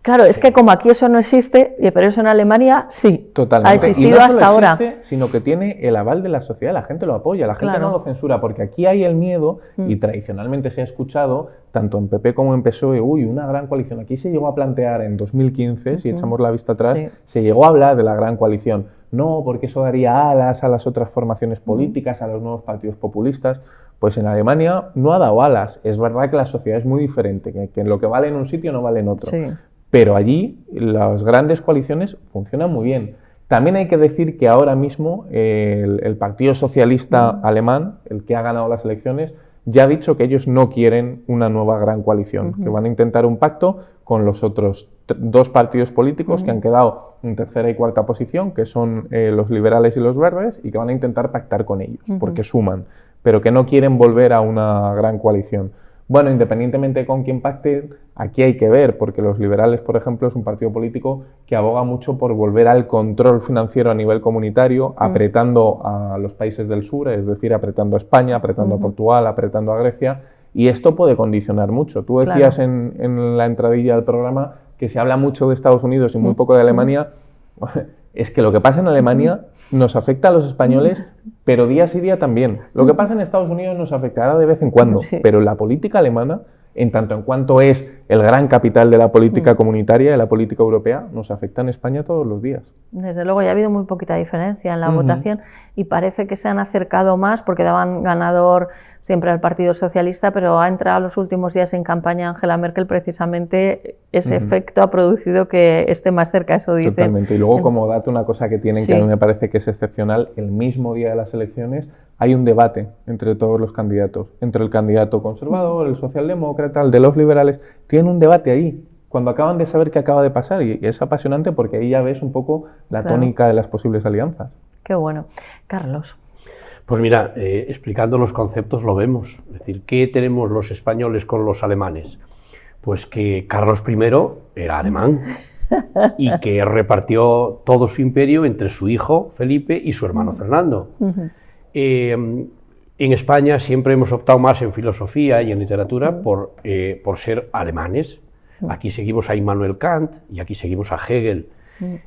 Speaker 2: Claro, es que como aquí eso no existe, pero eso en Alemania sí.
Speaker 3: Totalmente.
Speaker 2: Ha existido hasta ahora.
Speaker 3: Sino que tiene el aval de la sociedad, la gente lo apoya, la gente no lo censura, porque aquí hay el miedo, y tradicionalmente se ha escuchado, tanto en PP como en PSOE, una gran coalición. Aquí se llegó a plantear en 2015, si echamos la vista atrás, se llegó a hablar de la gran coalición. No, porque eso daría alas a las otras formaciones políticas, a los nuevos partidos populistas. Pues en Alemania no ha dado alas. Es verdad que la sociedad es muy diferente, que lo que vale en un sitio no vale en otro. Sí. Pero allí las grandes coaliciones funcionan muy bien. También hay que decir que ahora mismo el Partido Socialista Alemán, el que ha ganado las elecciones, ya ha dicho que ellos no quieren una nueva gran coalición, que van a intentar un pacto con los otros dos partidos políticos que han quedado en tercera y cuarta posición, que son los liberales y los verdes, y que van a intentar pactar con ellos, porque suman, pero que no quieren volver a una gran coalición. Bueno, independientemente con quién pacte, aquí hay que ver, porque los liberales, por ejemplo, es un partido político que aboga mucho por volver al control financiero a nivel comunitario, apretando a los países del sur, es decir, apretando a España, apretando a Portugal, apretando a Grecia, y esto puede condicionar mucho. Tú decías en la entradilla del programa que se habla mucho de Estados Unidos y muy poco de Alemania. Es que lo que pasa en Alemania nos afecta a los españoles, pero día sí día también. Lo que pasa en Estados Unidos nos afectará de vez en cuando, pero la política alemana, en tanto en cuanto es el gran capital de la política comunitaria, de la política europea, nos afecta en España todos los días.
Speaker 2: Desde luego, ya ha habido muy poquita diferencia en la votación y parece que se han acercado más porque daban ganador siempre al Partido Socialista, pero ha entrado los últimos días en campaña Angela Merkel, precisamente ese efecto ha producido que esté más cerca, eso dicen.
Speaker 3: Totalmente, y luego como dato una cosa que tienen que a mí me parece que es excepcional, el mismo día de las elecciones hay un debate entre todos los candidatos, entre el candidato conservador, el socialdemócrata, el de los liberales, tienen un debate ahí, cuando acaban de saber qué acaba de pasar, y es apasionante porque ahí ya ves un poco la tónica de las posibles alianzas.
Speaker 2: Qué bueno. Carlos.
Speaker 4: Pues mira, explicando los conceptos lo vemos. Es decir, ¿qué tenemos los españoles con los alemanes? Pues que Carlos I era alemán y que repartió todo su imperio entre su hijo Felipe y su hermano Fernando. En España siempre hemos optado más en filosofía y en literatura por ser alemanes. Aquí seguimos a Immanuel Kant y aquí seguimos a Hegel.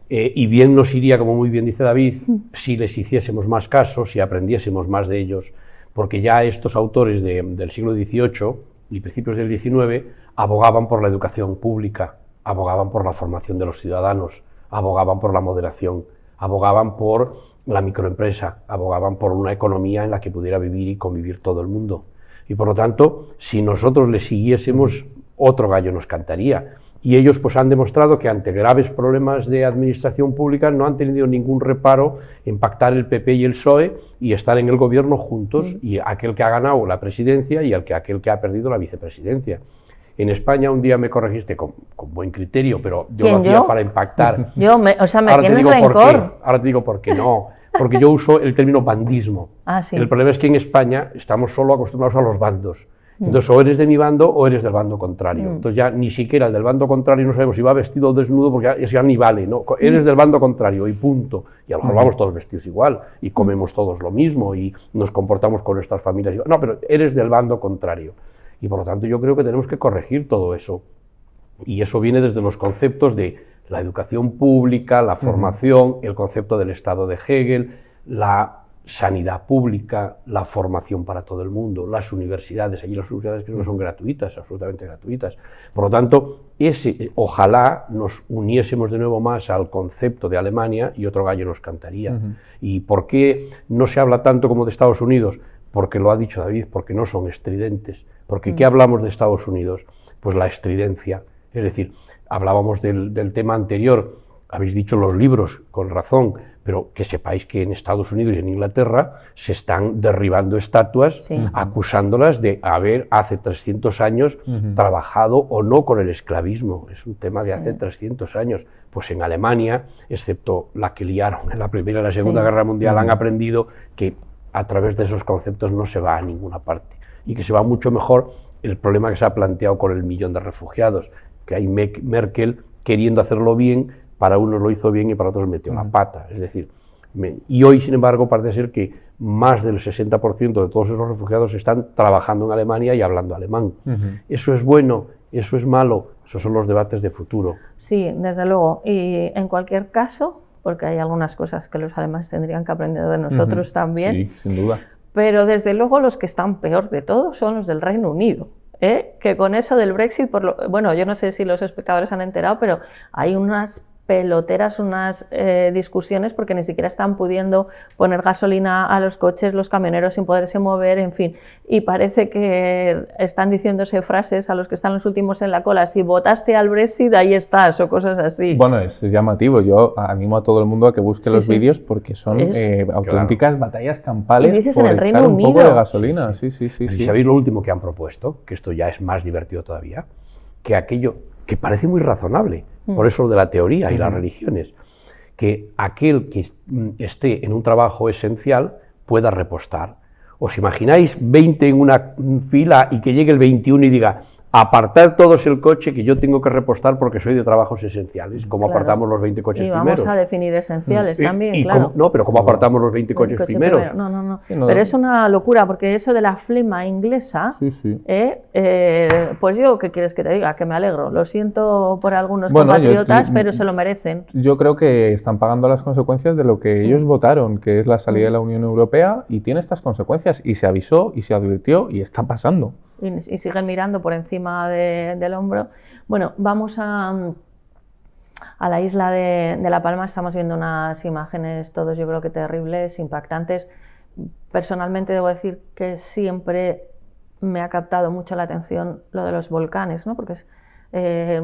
Speaker 4: Y bien nos iría, como muy bien dice David, si les hiciésemos más caso, si aprendiésemos más de ellos, porque ya estos autores del siglo XVIII y principios del XIX abogaban por la educación pública, abogaban por la formación de los ciudadanos, abogaban por la moderación, abogaban por la microempresa, abogaban por una economía en la que pudiera vivir y convivir todo el mundo. Y por lo tanto, si nosotros les siguiésemos, otro gallo nos cantaría. Y ellos pues han demostrado que ante graves problemas de administración pública no han tenido ningún reparo en pactar el PP y el PSOE y estar en el gobierno juntos, y aquel que ha ganado la presidencia y aquel que ha perdido la vicepresidencia. En España un día me corregiste con buen criterio, pero yo lo hacía para impactar.
Speaker 2: Me
Speaker 4: ahora
Speaker 2: tienes rencor.
Speaker 4: Ahora te digo por qué no. Porque yo uso el término bandismo.
Speaker 2: Sí.
Speaker 4: El problema es que en España estamos solo acostumbrados a los bandos. Entonces, o eres de mi bando o eres del bando contrario. Entonces ya ni siquiera el del bando contrario no sabemos si va vestido o desnudo, porque eso ya ni vale, ¿no? Eres del bando contrario y punto. Y a lo mejor vamos todos vestidos igual y comemos todos lo mismo y nos comportamos con nuestras familias igual. No, pero eres del bando contrario. Y por lo tanto yo creo que tenemos que corregir todo eso. Y eso viene desde los conceptos de la educación pública, la formación, el concepto del Estado de Hegel, la sanidad pública, la formación para todo el mundo, las universidades. Allí las universidades creo que son gratuitas, absolutamente gratuitas. Por lo tanto, ojalá nos uniésemos de nuevo más al concepto de Alemania y otro gallo nos cantaría. ¿Y por qué no se habla tanto como de Estados Unidos? Porque lo ha dicho David, porque no son estridentes. Porque ¿qué hablamos de Estados Unidos? Pues la estridencia. Es decir, hablábamos del tema anterior, habéis dicho los libros, con razón, pero que sepáis que en Estados Unidos y en Inglaterra se están derribando estatuas acusándolas de haber hace 300 años trabajado o no con el esclavismo. Es un tema de hace 300 años. Pues en Alemania, excepto la que liaron en la Primera y la Segunda Guerra Mundial, han aprendido que a través de esos conceptos no se va a ninguna parte y que se va mucho mejor el problema que se ha planteado con el 1 millón de refugiados, que hay Merkel queriendo hacerlo bien. Para unos lo hizo bien y para otros metió la pata. Es decir, y hoy, sin embargo, parece ser que más del 60% de todos esos refugiados están trabajando en Alemania y hablando alemán. ¿Eso es bueno? ¿Eso es malo? Esos son los debates de futuro.
Speaker 2: Sí, desde luego. Y en cualquier caso, porque hay algunas cosas que los alemanes tendrían que aprender de nosotros también.
Speaker 3: Sí, sin duda.
Speaker 2: Pero desde luego los que están peor de todos son los del Reino Unido. Que con eso del Brexit, bueno, yo no sé si los espectadores han enterado, pero hay unas peloteras, unas discusiones porque ni siquiera están pudiendo poner gasolina a los coches, los camioneros sin poderse mover, en fin, y parece que están diciéndose frases a los que están los últimos en la cola: si votaste al Brexit, ahí estás, o cosas así.
Speaker 3: Bueno, es llamativo. Yo animo a todo el mundo a que busque los vídeos porque son auténticas batallas campales por
Speaker 2: en el
Speaker 3: echar un poco de gasolina. Sí.
Speaker 4: ¿Sabéis lo último que han propuesto? Que esto ya es más divertido todavía, que aquello que parece muy razonable, por eso de la teoría y las religiones, que aquel que esté en un trabajo esencial pueda repostar. ¿Os imagináis 20 en una fila y que llegue el 21 y diga: apartar todos el coche que yo tengo que repostar porque soy de trabajos esenciales, como
Speaker 2: Claro.
Speaker 4: apartamos los 20 coches
Speaker 2: Y vamos
Speaker 4: primeros.
Speaker 2: a definir esenciales también, claro.
Speaker 4: No, pero ¿cómo apartamos los 20 coches
Speaker 2: Coche
Speaker 4: primeros?
Speaker 2: primero. No, no, no.
Speaker 3: Sí, no.
Speaker 2: Pero es una locura, porque eso de la flema inglesa,
Speaker 3: Sí, sí.
Speaker 2: pues yo, ¿qué quieres que te diga? Que me alegro. Lo siento por algunos
Speaker 3: Bueno,
Speaker 2: compatriotas, pero se lo merecen.
Speaker 3: Yo creo que están pagando las consecuencias de lo que ellos votaron, que es la salida de la Unión Europea, y tiene estas consecuencias, y se avisó, y se advirtió, y está pasando.
Speaker 2: Y siguen mirando por encima del hombro. Bueno, vamos a la isla de La Palma. Estamos viendo unas imágenes, todos yo creo que terribles, impactantes. Personalmente debo decir que siempre me ha captado mucho la atención lo de los volcanes, ¿no? Porque es,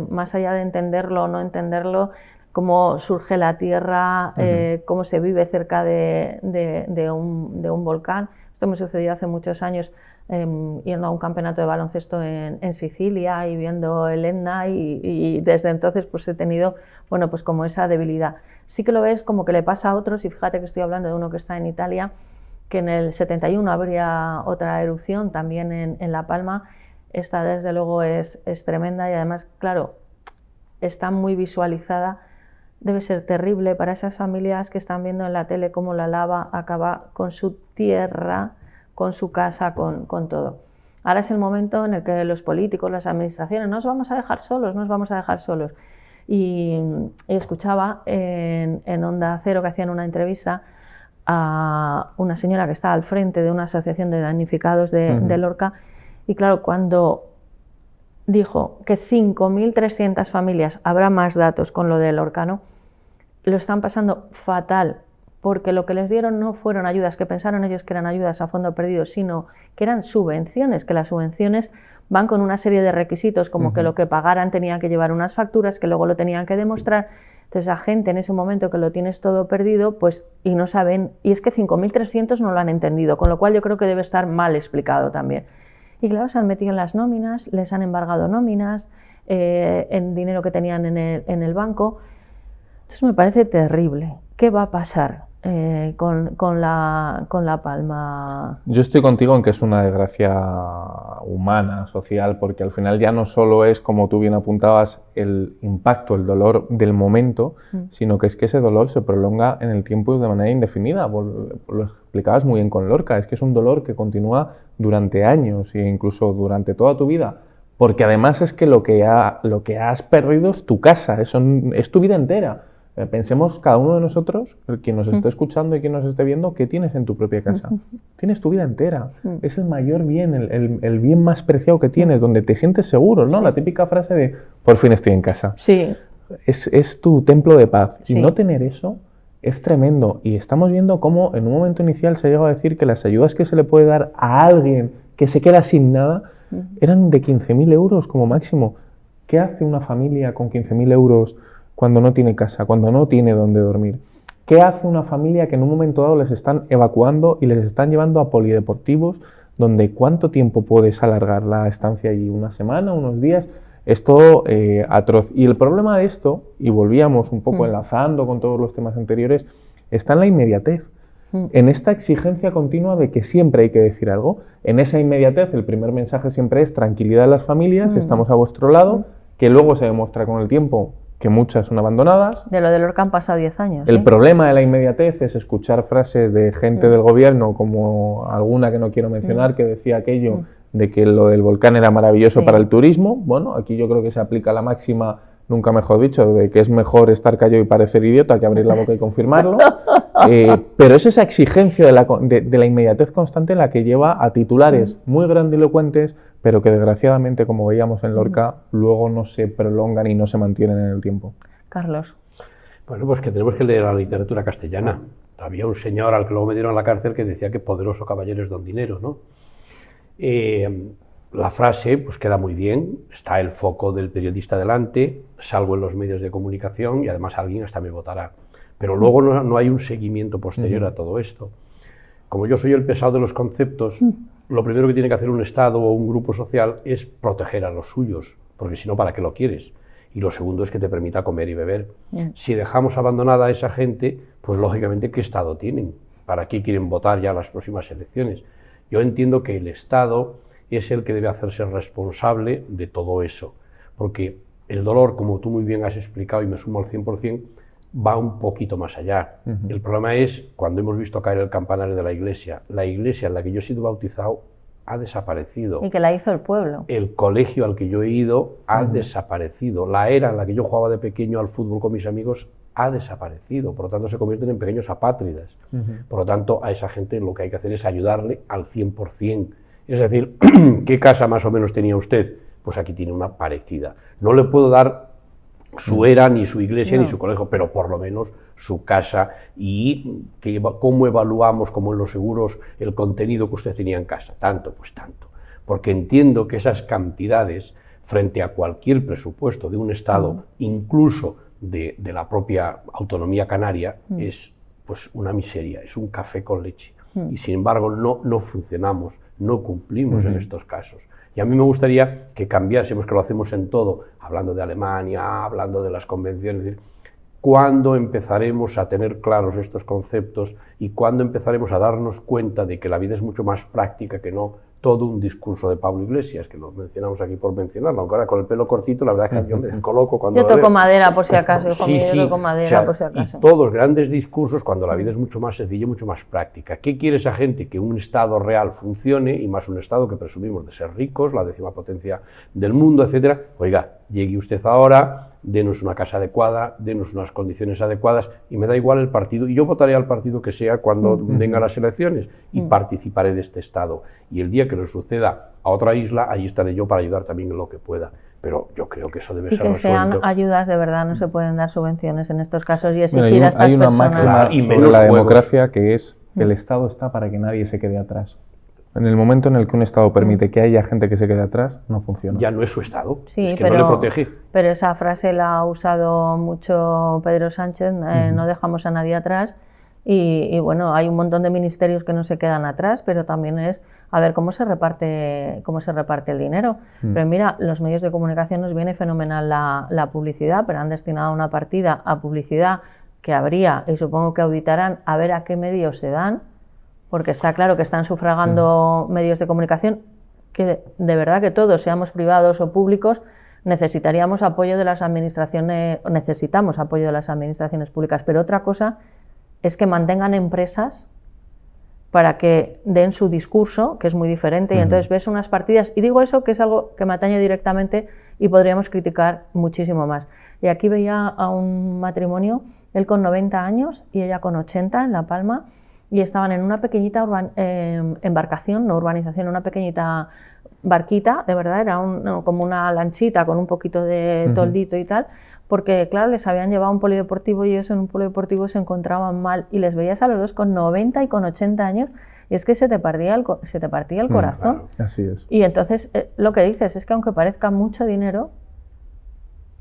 Speaker 2: más allá de entenderlo o no entenderlo, cómo surge la tierra, cómo se vive cerca de un volcán. Esto me sucedió hace muchos años yendo a un campeonato de baloncesto en Sicilia y viendo el Etna, y desde entonces pues he tenido, bueno, pues como esa debilidad. Sí que lo ves como que le pasa a otros, y fíjate que estoy hablando de uno que está en Italia, que en el 71 habría otra erupción también en La Palma. Esta desde luego es tremenda, y además, claro, está muy visualizada. Debe ser terrible para esas familias que están viendo en la tele cómo la lava acaba con su tierra, con su casa, con todo. Ahora es el momento en el que los políticos, las administraciones, no os vamos a dejar solos, no os vamos a dejar solos. Y escuchaba en Onda Cero que hacían una entrevista a una señora que está al frente de una asociación de damnificados de Lorca, y claro, cuando dijo que 5.300 familias, habrá más datos con lo de Lorca, ¿no?, lo están pasando fatal, porque lo que les dieron no fueron ayudas, que pensaron ellos que eran ayudas a fondo perdido, sino que eran subvenciones, que las subvenciones van con una serie de requisitos, como que lo que pagaran tenían que llevar unas facturas, que luego lo tenían que demostrar. Entonces la gente en ese momento que lo tienes todo perdido, pues, y no saben, y es que 5.300 no lo han entendido, con lo cual yo creo que debe estar mal explicado también. Y claro, se han metido en las nóminas, les han embargado nóminas, en dinero que tenían en el banco. Entonces me parece terrible. ¿Qué va a pasar con La Palma?
Speaker 3: Yo estoy contigo en que es una desgracia humana, social, porque al final ya no solo es, como tú bien apuntabas, el impacto, el dolor del momento, sino que es que ese dolor se prolonga en el tiempo de manera indefinida. Lo explicabas muy bien con Lorca, es que es un dolor que continúa durante años e incluso durante toda tu vida, porque además es que lo que has perdido es tu casa, es tu vida entera. Pensemos cada uno de nosotros, quien nos esté escuchando y quien nos esté viendo, ¿qué tienes en tu propia casa? Tienes tu vida entera. Es el mayor bien, el bien más preciado que tienes, donde te sientes seguro, ¿no? La típica frase de, por fin estoy en casa.
Speaker 2: Sí.
Speaker 3: Es tu templo de paz.
Speaker 2: Sí.
Speaker 3: Y no tener eso es tremendo. Y estamos viendo cómo en un momento inicial se llegó a decir que las ayudas que se le puede dar a alguien que se queda sin nada eran de 15.000 euros como máximo. ¿Qué hace una familia con 15.000 euros cuando no tiene casa, cuando no tiene dónde dormir? ¿Qué hace una familia que en un momento dado les están evacuando y les están llevando a polideportivos, donde cuánto tiempo puedes alargar la estancia allí? ¿Una semana, unos días? Es todo atroz. Y el problema de esto, y volvíamos un poco enlazando con todos los temas anteriores, está en la inmediatez. En esta exigencia continua de que siempre hay que decir algo. En esa inmediatez el primer mensaje siempre es tranquilidad a las familias, estamos a vuestro lado, que luego se demuestra con el tiempo que muchas son abandonadas.
Speaker 2: De lo de Lorca han pasado 10 años.
Speaker 3: El problema de la inmediatez es escuchar frases de gente del gobierno, como alguna que no quiero mencionar, que decía aquello de que lo del volcán era maravilloso para el turismo. Bueno, aquí yo creo que se aplica la máxima, nunca mejor dicho, de que es mejor estar callado y parecer idiota que abrir la boca y confirmarlo. Pero es esa exigencia de la inmediatez constante la que lleva a titulares muy grandilocuentes, pero que desgraciadamente, como veíamos en Lorca, luego no se prolongan y no se mantienen en el tiempo.
Speaker 2: Carlos.
Speaker 4: Bueno, pues que tenemos que leer la literatura castellana. Había un señor al que luego metieron a la cárcel que decía que poderoso caballero es don dinero, ¿no? La frase pues queda muy bien, está el foco del periodista delante, salgo en los medios de comunicación y además alguien hasta me votará. Pero luego no hay un seguimiento posterior a todo esto. Como yo soy el pesado de los conceptos, lo primero que tiene que hacer un Estado o un grupo social es proteger a los suyos, porque si no, ¿para qué lo quieres? Y lo segundo es que te permita comer y beber. Si dejamos abandonada a esa gente, pues lógicamente, ¿qué Estado tienen? ¿Para qué quieren votar ya las próximas elecciones? Yo entiendo que el Estado es el que debe hacerse responsable de todo eso. Porque el dolor, como tú muy bien has explicado y me sumo al 100%, va un poquito más allá. El problema es cuando hemos visto caer el campanario de la iglesia en la que yo he sido bautizado ha desaparecido.
Speaker 2: Y que la hizo el pueblo.
Speaker 4: El colegio al que yo he ido ha desaparecido. La era en la que yo jugaba de pequeño al fútbol con mis amigos ha desaparecido. Por lo tanto, se convierten en pequeños apátridas. Por lo tanto, a esa gente lo que hay que hacer es ayudarle al 100%. Es decir, ¿qué casa más o menos tenía usted? Pues aquí tiene una parecida. No le puedo dar su era, ni su iglesia, ni su colegio, pero por lo menos su casa y cómo evaluamos, como en los seguros, el contenido que usted tenía en casa. Tanto, pues tanto. Porque entiendo que esas cantidades, frente a cualquier presupuesto de un Estado, incluso de la propia autonomía canaria, es pues una miseria, es un café con leche. Y sin embargo no funcionamos, no cumplimos en estos casos. Y a mí me gustaría que cambiásemos, que lo hacemos en todo, hablando de Alemania, hablando de las convenciones, es decir, ¿cuándo empezaremos a tener claros estos conceptos y cuándo empezaremos a darnos cuenta de que la vida es mucho más práctica que no todo un discurso de Pablo Iglesias, que lo mencionamos aquí por mencionarlo, aunque ahora con el pelo cortito, la verdad es que yo me coloco cuando...
Speaker 2: Yo toco madera por si acaso, hijo mío, yo toco madera por si acaso.
Speaker 4: Y todos grandes discursos cuando la vida es mucho más sencilla y mucho más práctica. ¿Qué quiere esa gente? Que un Estado real funcione, y más un Estado que presumimos de ser ricos, la 10ª potencia del mundo, etcétera. Oiga, llegue usted ahora, denos una casa adecuada, denos unas condiciones adecuadas, y me da igual el partido, y yo votaré al partido que sea cuando vengan las elecciones, y participaré de este Estado. Y el día que le suceda a otra isla, ahí estaré yo para ayudar también en lo que pueda. Pero yo creo que eso debe ser resuelto.
Speaker 2: Y que sean ayudas de verdad, no se pueden dar subvenciones en estos casos y exigir a estas
Speaker 3: hay una
Speaker 2: personas.
Speaker 3: máxima sobre la democracia que es que el Estado está para que nadie se quede atrás. En el momento en el que un Estado permite que haya gente que se quede atrás, no funciona.
Speaker 4: Ya no es su Estado,
Speaker 2: sí,
Speaker 4: es que
Speaker 2: pero,
Speaker 4: no le protege.
Speaker 2: Pero esa frase la ha usado mucho Pedro Sánchez, no dejamos a nadie atrás, y bueno, hay un montón de ministerios que no se quedan atrás, pero también es a ver cómo se reparte el dinero. Pero mira, los medios de comunicación nos viene fenomenal la publicidad, pero han destinado una partida a publicidad que habría, y supongo que auditarán, a ver a qué medios se dan, porque está claro que están sufragando medios de comunicación, que de verdad que todos, seamos privados o públicos, necesitamos apoyo de las administraciones públicas, pero otra cosa es que mantengan empresas para que den su discurso, que es muy diferente, y entonces ves unas partidas, y digo eso que es algo que me atañe directamente y podríamos criticar muchísimo más. Y aquí veía a un matrimonio, él con 90 años y ella con 80 en La Palma, y estaban en una pequeñita embarcación, no urbanización, una pequeñita barquita, de verdad, era como una lanchita con un poquito de toldito y tal, porque claro, les habían llevado a un polideportivo y eso, en un polideportivo se encontraban mal, y les veías a los dos con 90 y con 80 años, y es que se te partía el corazón.
Speaker 3: Claro, así es.
Speaker 2: Y entonces lo que dices es que aunque parezca mucho dinero,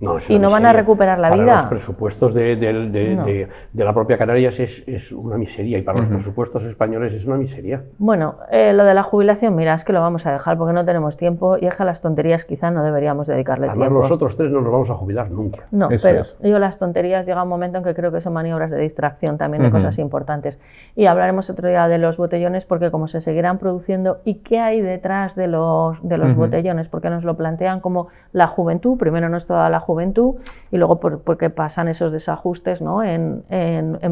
Speaker 4: No,
Speaker 2: y no van a recuperar la vida.
Speaker 4: Para los presupuestos de la propia Canarias es una miseria, y para los presupuestos españoles es una miseria.
Speaker 2: Bueno, lo de la jubilación, mira, es que lo vamos a dejar porque no tenemos tiempo, y es que a las tonterías quizá no deberíamos dedicarle
Speaker 4: Además,
Speaker 2: tiempo.
Speaker 4: nosotros tres no nos vamos a jubilar nunca.
Speaker 2: No,
Speaker 3: Eso
Speaker 2: pero
Speaker 3: es.
Speaker 2: yo las tonterías llega un momento en que creo que son maniobras de distracción también de cosas importantes. Y hablaremos otro día de los botellones, porque como se seguirán produciendo, y qué hay detrás de los botellones, porque nos lo plantean como la juventud, primero no es toda la juventud, y luego porque pasan esos desajustes, ¿no? En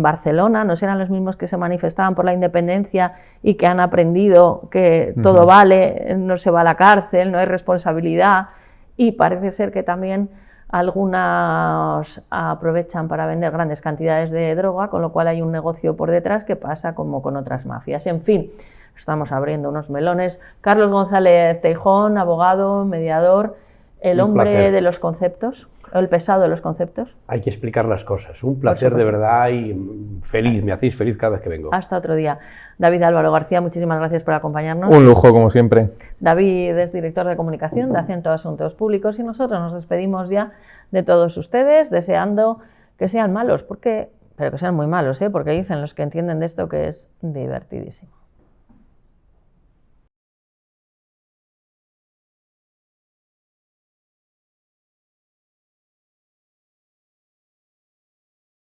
Speaker 2: Barcelona, no serán los mismos que se manifestaban por la independencia y que han aprendido que todo vale, no se va a la cárcel, no hay responsabilidad, y parece ser que también algunas aprovechan para vender grandes cantidades de droga, con lo cual hay un negocio por detrás que pasa como con otras mafias. En fin, estamos abriendo unos melones. Carlos González Teijón, abogado, mediador, el hombre de los conceptos, el pesado de los conceptos.
Speaker 4: Hay que explicar las cosas. Un placer de verdad, y feliz, me hacéis feliz cada vez que vengo.
Speaker 2: Hasta otro día. David Álvaro García, muchísimas gracias por acompañarnos.
Speaker 3: Un lujo, como siempre.
Speaker 2: David es director de comunicación de Acento Asuntos Públicos, y nosotros nos despedimos ya de todos ustedes, deseando que sean malos, pero que sean muy malos, porque dicen los que entienden de esto que es divertidísimo.